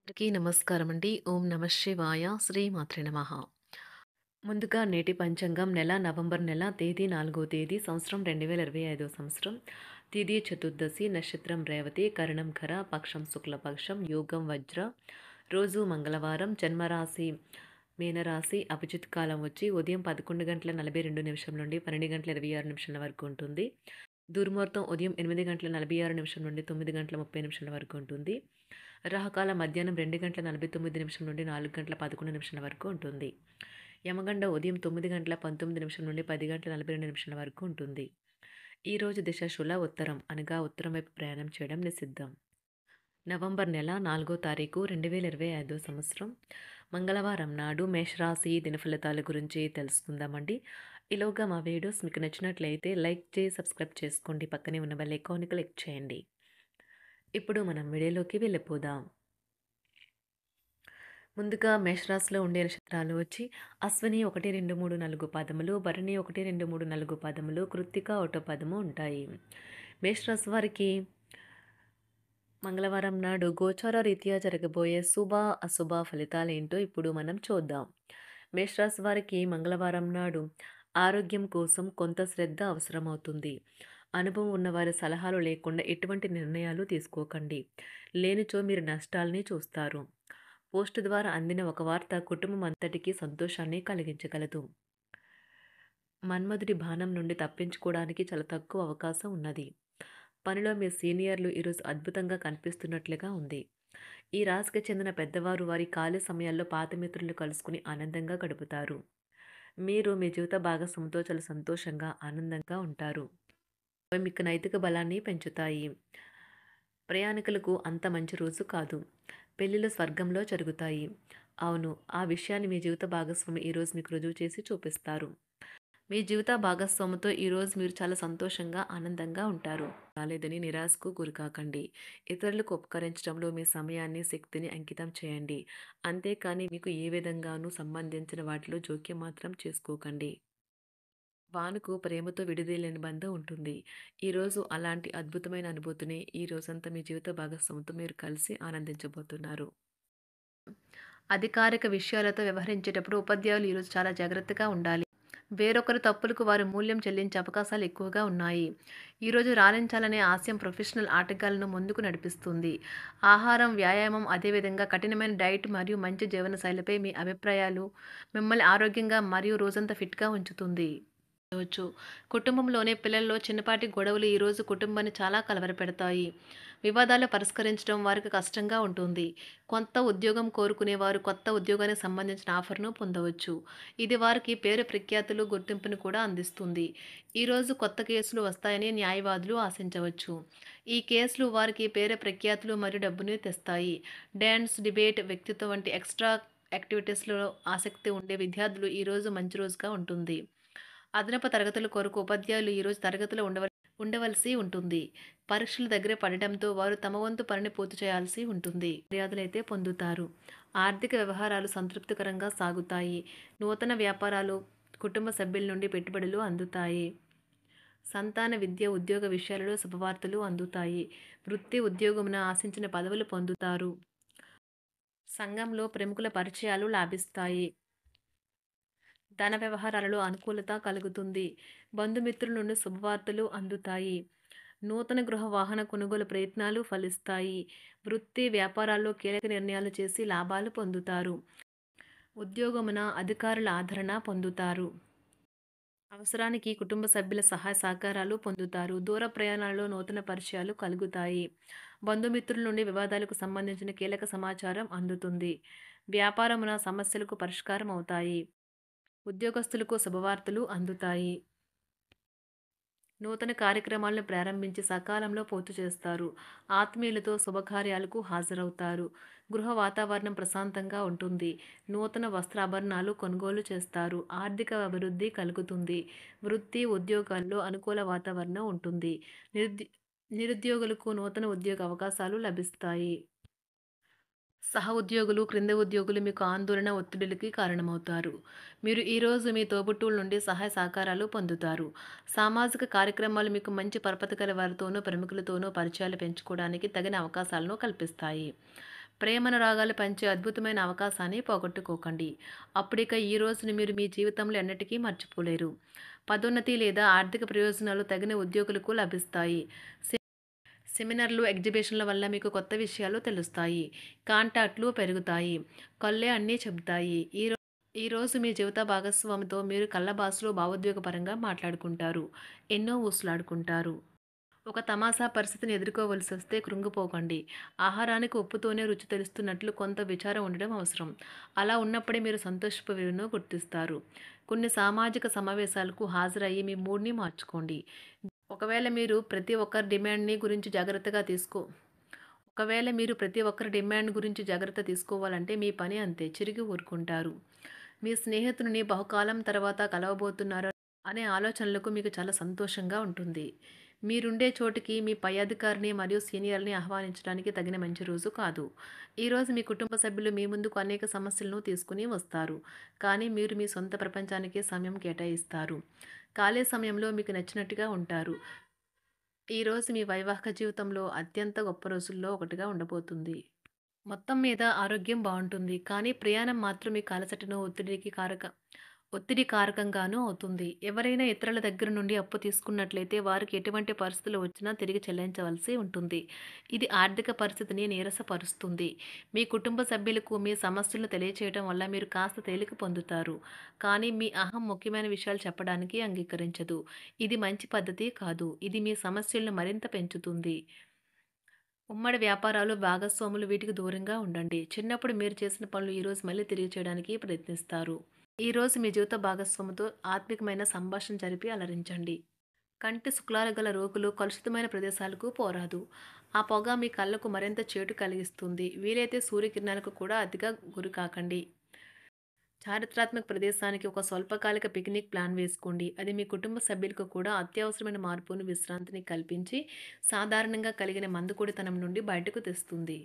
అందరికీ నమస్కారం అండి. ఓం నమః శివాయ. శ్రీమాత్రే నమః. ముందుగా నేటి పంచాంగం నెల నవంబర్ నెల తేదీ 4వ తేదీ సంవత్సరం 2025 సంవత్సరం. తిథి చతుర్దశి, నక్షత్రం రేవతి, కరణం ఖర, పక్షం శుక్లపక్షం, యోగం వజ్ర, రోజు మంగళవారం, జన్మరాశి మీనరాశి, అభిజిత్ కాలం వచ్చి ఉదయం 11:42 నుండి 12:26 వరకు ఉంటుంది. దుర్ముహూర్తం ఉదయం 8:46 నుండి 9:30 వరకు ఉంటుంది. రాహుకాలం మధ్యాహ్నం 2:49 నుండి 4:11 వరకు ఉంటుంది. యమగండ ఉదయం 9:19 నుండి 10:42 వరకు ఉంటుంది. ఈరోజు దిశ శూల ఉత్తరం అనగా ఉత్తరం వైపు ప్రయాణం చేయడం నిషిద్ధం. నవంబర్ నెల 4వ తారీఖు 2025 సంవత్సరం మంగళవారం నాడు మేషరాశి దినఫలితాల గురించి తెలుసుకుందామండి. ఈలోగా మా వీడియోస్ మీకు నచ్చినట్లయితే లైక్ చేసి సబ్స్క్రైబ్ చేసుకోండి. పక్కనే ఉన్న బెల్ ఐకాన్ని క్లిక్ చేయండి. ఇప్పుడు మనం వీడియోలోకి వెళ్ళిపోదాం. ముందుగా మేషరాశిలో ఉండే నక్షత్రాలు వచ్చి అశ్విని 1, 2, 3, 4 పాదములు, భరణి 1, 2, 3, 4 పాదములు, కృత్తిక 1 పదము ఉంటాయి. మేషరాశి వారికి మంగళవారం నాడు గోచార రీత్యా జరగబోయే శుభ అశుభ ఫలితాలు ఏంటో ఇప్పుడు మనం చూద్దాం. మేషరాశి వారికి మంగళవారం నాడు ఆరోగ్యం కోసం కొంత శ్రద్ధ అవసరమవుతుంది. అనుభవం ఉన్నవారి సలహాలు లేకుండా ఎటువంటి నిర్ణయాలు తీసుకోకండి. లేనిచో మీరు నష్టాల్ని చూస్తారు. పోస్టు ద్వారా అందిన ఒక వార్త కుటుంబం అంతటికీ సంతోషాన్ని కలిగించగలదు. మన్మధుడి బాణం నుండి తప్పించుకోవడానికి చాలా తక్కువ అవకాశం ఉన్నది. పనిలో మీ సీనియర్లు ఈరోజు అద్భుతంగా కనిపిస్తున్నట్లుగా ఉంది. ఈ రాశికి చెందిన పెద్దవారు వారి ఖాళీ సమయాల్లో పాత మిత్రులు కలుసుకుని ఆనందంగా గడుపుతారు. మీరు మీ జీవిత భాగస్వామితో చాలా సంతోషంగా ఆనందంగా ఉంటారు. అవి మీకు నైతిక బలాన్ని పెంచుతాయి. ప్రయాణికులకు అంత మంచి రోజు కాదు. పెళ్ళిళ్ళు స్వర్గంలో జరుగుతాయి. అవును, ఆ విషయాన్ని మీ జీవిత భాగస్వామి ఈరోజు మీకు రుజువు చేసి చూపిస్తారు. మీ జీవిత భాగస్వామితో ఈరోజు మీరు చాలా సంతోషంగా ఆనందంగా ఉంటారు. రాలేదని నిరాశకు గురికాకండి. ఇతరులకు ఉపకరించడంలో మీ సమయాన్ని శక్తిని అంకితం చేయండి. అంతేకాని మీకు ఏ విధంగానూ సంబంధించిన వాటిలో జోక్యం మాత్రం చేసుకోకండి. వానుకు ప్రేమతో విడదీయలేని బంధం ఉంటుంది. ఈరోజు అలాంటి అద్భుతమైన అనుభూతిని ఈ రోజంతా మీ జీవిత భాగస్వామితో మీరు కలిసి ఆనందించబోతున్నారు. అధికారిక విషయాలతో వ్యవహరించేటప్పుడు ఉపాధ్యాయులు ఈరోజు చాలా జాగ్రత్తగా ఉండాలి. వేరొకరి తప్పులకు వారు మూల్యం చెల్లించే అవకాశాలు ఎక్కువగా ఉన్నాయి. ఈరోజు రాణించాలనే ఆశయం ప్రొఫెషనల్ ఆటగాళ్లను ముందుకు నడిపిస్తుంది. ఆహారం, వ్యాయామం, అదేవిధంగా కఠినమైన డైట్ మరియు మంచి జీవనశైలిపై మీ అభిప్రాయాలు మిమ్మల్ని ఆరోగ్యంగా మరియు రోజంతా ఫిట్గా ఉంచుతుంది. వచ్చు. కుటుంబంలోని పిల్లల్లో చిన్నపాటి గొడవలు ఈరోజు కుటుంబాన్ని చాలా కలవరపెడతాయి. వివాదాలు పరిష్కరించడం వారికి కష్టంగా ఉంటుంది. కొత్త ఉద్యోగం కోరుకునేవారు కొత్త ఉద్యోగానికి సంబంధించిన ఆఫర్ను పొందవచ్చు. ఇది వారికి పేరు ప్రఖ్యాతులు, గుర్తింపును కూడా అందిస్తుంది. ఈరోజు కొత్త కేసులు వస్తాయని న్యాయవాదులు ఆశించవచ్చు. ఈ కేసులు వారికి పేరు ప్రఖ్యాతులు మరియు డబ్బుని తెస్తాయి. డ్యాన్స్, డిబేట్, వ్యక్తిత్వం వంటి ఎక్స్ట్రా యాక్టివిటీస్లో ఆసక్తి ఉండే విద్యార్థులు ఈరోజు మంచి రోజుగా ఉంటుంది. అదనపు తరగతుల కొరకు ఉపాధ్యాయులు ఈరోజు తరగతిలో ఉండవలసి ఉంటుంది. పరీక్షలు దగ్గర పడటంతో వారు తమ వంతు పనిని పూర్తి చేయాల్సి ఉంటుంది. మర్యాదలైతే పొందుతారు. ఆర్థిక వ్యవహారాలు సంతృప్తికరంగా సాగుతాయి. నూతన వ్యాపారాలు, కుటుంబ సభ్యుల నుండి పెట్టుబడులు అందుతాయి. సంతాన విద్య, ఉద్యోగ విషయాలలో శుభవార్తలు అందుతాయి. వృత్తి ఉద్యోగమున ఆశించిన పదవులు పొందుతారు. సంఘంలో ప్రముఖుల పరిచయాలు లాభిస్తాయి. ధన వ్యవహారాలలో అనుకూలత కలుగుతుంది. బంధుమిత్రుల నుండి శుభవార్తలు అందుతాయి. నూతన గృహ వాహన కొనుగోలు ప్రయత్నాలు ఫలిస్తాయి. వృత్తి వ్యాపారాల్లో కీలక నిర్ణయాలు చేసి లాభాలు పొందుతారు. ఉద్యోగమున అధికారుల ఆదరణ పొందుతారు. అవసరానికి కుటుంబ సభ్యుల సహాయ సహకారాలు పొందుతారు. దూర ప్రయాణాలలో నూతన పరిచయాలు కలుగుతాయి. బంధుమిత్రుల నుండి వివాదాలకు సంబంధించిన కీలక సమాచారం అందుతుంది. వ్యాపారమున సమస్యలకు పరిష్కారం అవుతాయి. ఉద్యోగస్తులకు శుభవార్తలు అందుతాయి. నూతన కార్యక్రమాలను ప్రారంభించి సకాలంలో పూర్తి చేస్తారు. ఆత్మీయులతో శుభకార్యాలకు హాజరవుతారు. గృహ వాతావరణం ప్రశాంతంగా ఉంటుంది. నూతన వస్త్రాభరణాలు కొనుగోలు చేస్తారు. ఆర్థిక అభివృద్ధి కలుగుతుంది. వృత్తి ఉద్యోగాల్లో అనుకూల వాతావరణం ఉంటుంది. నిరుద్యోగులకు నూతన ఉద్యోగ అవకాశాలు లభిస్తాయి. సహ ఉద్యోగులు, క్రింద ఉద్యోగులు మీకు ఆందోళన, ఒత్తిడిలకి కారణమవుతారు. మీరు ఈరోజు మీ తోబుట్టువుల నుండి సహాయ సహకారాలు పొందుతారు. సామాజిక కార్యక్రమాలు మీకు మంచి పరపతి గల వారితోనూ, ప్రముఖులతోనూ పరిచయాలు పెంచుకోవడానికి తగిన అవకాశాలను కల్పిస్తాయి. ప్రేమనురాగాలు పంచే అద్భుతమైన అవకాశాన్ని పోగొట్టుకోకండి. అప్పుడిక ఈ రోజుని మీరు మీ జీవితంలో ఎన్నటికీ మర్చిపోలేరు. పదోన్నతి లేదా ఆర్థిక ప్రయోజనాలు తగిన ఉద్యోగులకు లభిస్తాయి. సెమినార్లు, ఎగ్జిబిషన్ల వల్ల మీకు కొత్త విషయాలు తెలుస్తాయి. కాంటాక్ట్లు పెరుగుతాయి. కళ్ళే అన్నీ చెబుతాయి. ఈరోజు మీ జీవిత భాగస్వామితో మీరు కళ్ళ భాషలో భావోద్వేగపరంగా మాట్లాడుకుంటారు. ఎన్నో ఊసులాడుకుంటారు. ఒక తమాషా పరిస్థితిని ఎదుర్కోవలసి వస్తే కృంగిపోకండి. ఆహారానికి ఉప్పుతోనే రుచి తెలుస్తున్నట్లు కొంత విచారం ఉండడం అవసరం. అలా ఉన్నప్పుడే మీరు సంతోషపు విలువను గుర్తిస్తారు. కొన్ని సామాజిక సమావేశాలకు హాజరయ్యి మీ మూడ్ని మార్చుకోండి. ఒకవేళ మీరు ప్రతి ఒక్కరి డిమాండ్ని గురించి జాగ్రత్తగా తీసుకో ఒకవేళ మీరు ప్రతి ఒక్కరి డిమాండ్ గురించి జాగ్రత్త తీసుకోవాలంటే మీ పని అంతే. చిరిగి ఊరుకుంటారు. మీ స్నేహితుడిని బహుకాలం తర్వాత కలవబోతున్నారు అనే ఆలోచనలకు మీకు చాలా సంతోషంగా ఉంటుంది. మీరుండే చోటికి మీ పై అధికారిని మరియు సీనియర్ని ఆహ్వానించడానికి తగిన మంచి రోజు కాదు. ఈరోజు మీ కుటుంబ సభ్యులు మీ ముందుకు అనేక సమస్యలను తీసుకుని వస్తారు. కానీ మీరు మీ సొంత ప్రపంచానికి సమయం కేటాయిస్తారు. ఖాళీ సమయంలో మీకు నచ్చినట్టుగా ఉంటారు. ఈరోజు మీ వైవాహిక జీవితంలో అత్యంత గొప్ప రోజుల్లో ఒకటిగా ఉండబోతుంది. మొత్తం మీద ఆరోగ్యం బావుంటుంది. కానీ ప్రయాణం మాత్రం మీ అలసటను, ఒత్తిడి కారకంగానూ అవుతుంది. ఎవరైనా ఇతరుల దగ్గర నుండి అప్పు తీసుకున్నట్లయితే వారికి ఎటువంటి పరిస్థితులు వచ్చినా తిరిగి చెల్లించవలసి ఉంటుంది. ఇది ఆర్థిక పరిస్థితిని నీరసపరుస్తుంది. మీ కుటుంబ సభ్యులకు మీ సమస్యలను తెలియచేయడం వల్ల మీరు కాస్త తేలిక పొందుతారు. కానీ మీ అహం ముఖ్యమైన విషయాలు చెప్పడానికి అంగీకరించదు. ఇది మంచి పద్ధతి కాదు. ఇది మీ సమస్యలను మరింత పెంచుతుంది. ఉమ్మడి వ్యాపారాలు, భాగస్వాములు వీటికి దూరంగా ఉండండి. చిన్నప్పుడు మీరు చేసిన పనులు ఈరోజు మళ్ళీ తిరిగి చేయడానికి ప్రయత్నిస్తారు. ఈరోజు మీ జీవిత భాగస్వామితో ఆత్మికమైన సంభాషణ జరిపి అలరించండి. కంటి శుక్లాలు గల రోగులు కలుషితమైన ప్రదేశాలకు పోరాదు. ఆ పొగ మీ కళ్ళకు మరింత చేటు కలిగిస్తుంది. వీలైతే సూర్యకిరణాలకు కూడా అతిగా గురికాకండి. చారిత్రాత్మక ప్రదేశానికి ఒక స్వల్పకాలిక పిక్నిక్ ప్లాన్ వేసుకోండి. అది మీ కుటుంబ సభ్యులకు కూడా అత్యవసరమైన మార్పును, విశ్రాంతిని కల్పించి సాధారణంగా కలిగిన మందుకొడితనం నుండి బయటకు తెస్తుంది.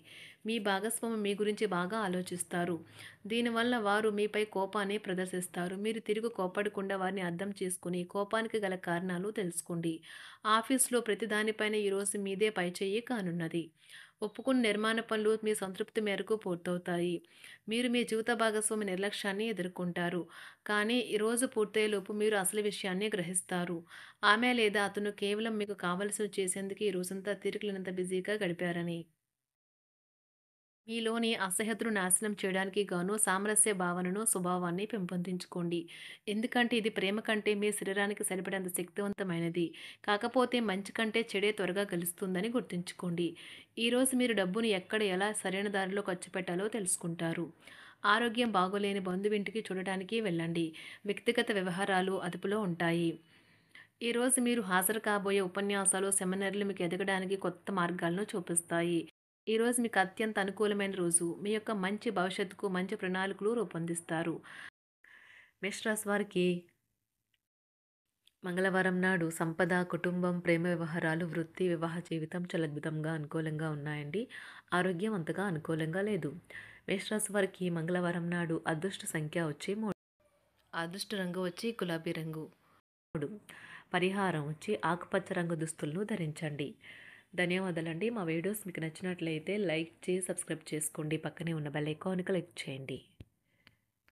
మీ భాగస్వామి మీ గురించి బాగా ఆలోచిస్తారు. దీనివల్ల వారు మీపై కోపాన్ని ప్రదర్శిస్తారు. మీరు తిరిగి కోపడకుండా వారిని అర్థం చేసుకుని కోపానికి గల కారణాలు తెలుసుకోండి. ఆఫీసులో ప్రతి దానిపైన ఈరోజు మీదే పైచేయి కానున్నది. ఒప్పుకున్న నిర్మాణ పనులు మీ సంతృప్తి మేరకు పూర్తవుతాయి. మీరు మీ జీవిత భాగస్వామి నిర్లక్ష్యాన్ని ఎదుర్కొంటారు. కానీ ఈరోజు పూర్తయ్యేలోపు మీరు అసలు విషయాన్ని గ్రహిస్తారు. ఆమె లేదా అతను కేవలం మీకు కావలసినవి చేసేందుకు ఈ రోజంతా తీరికలేనంత బిజీగా గడిపారని. మీలోని అసహ్యతను నాశనం చేయడానికి గాను సామరస్య భావనను, స్వభావాన్ని పెంపొందించుకోండి. ఎందుకంటే ఇది ప్రేమ కంటే మీ శరీరానికి సరిపడేంత శక్తివంతమైనది. కాకపోతే మంచి కంటే చెడే త్వరగా గెలుస్తుందని గుర్తుంచుకోండి. ఈరోజు మీరు డబ్బును ఎక్కడ, ఎలా సరైన దారిలో ఖర్చు పెట్టాలో తెలుసుకుంటారు. ఆరోగ్యం బాగోలేని బంధువింటికి చూడటానికి వెళ్ళండి. వ్యక్తిగత వ్యవహారాలు అదుపులో ఉంటాయి. ఈరోజు మీరు హాజరు కాబోయే ఉపన్యాసాలు, సెమినార్లు మీకు ఎదగడానికి కొత్త మార్గాలను చూపిస్తాయి. ఈరోజు మీకు అత్యంత అనుకూలమైన రోజు. మీ యొక్క మంచి భవిష్యత్తుకు మంచి ప్రణాళికలు రూపొందిస్తారు. మేషరాశి వారికి మంగళవారం నాడు సంపద, కుటుంబం, ప్రేమ వ్యవహారాలు, వృత్తి, వివాహ జీవితం చాలా అద్భుతంగా అనుకూలంగా ఉన్నాయండి. ఆరోగ్యం అంతగా అనుకూలంగా లేదు. మేషరాశి వారికి మంగళవారం నాడు అదృష్ట సంఖ్య వచ్చి 3. అదృష్ట రంగు వచ్చి గులాబీ రంగు. పరిహారం వచ్చి ఆకుపచ్చ రంగు దుస్తులను ధరించండి. ధన్యవాదాలండి. మా వీడియోస్ మీకు నచ్చినట్లయితే లైక్ చేసి సబ్స్క్రైబ్ చేసుకోండి. పక్కనే ఉన్న బెల్ ఐకాన్ క్లిక్ చేయండి.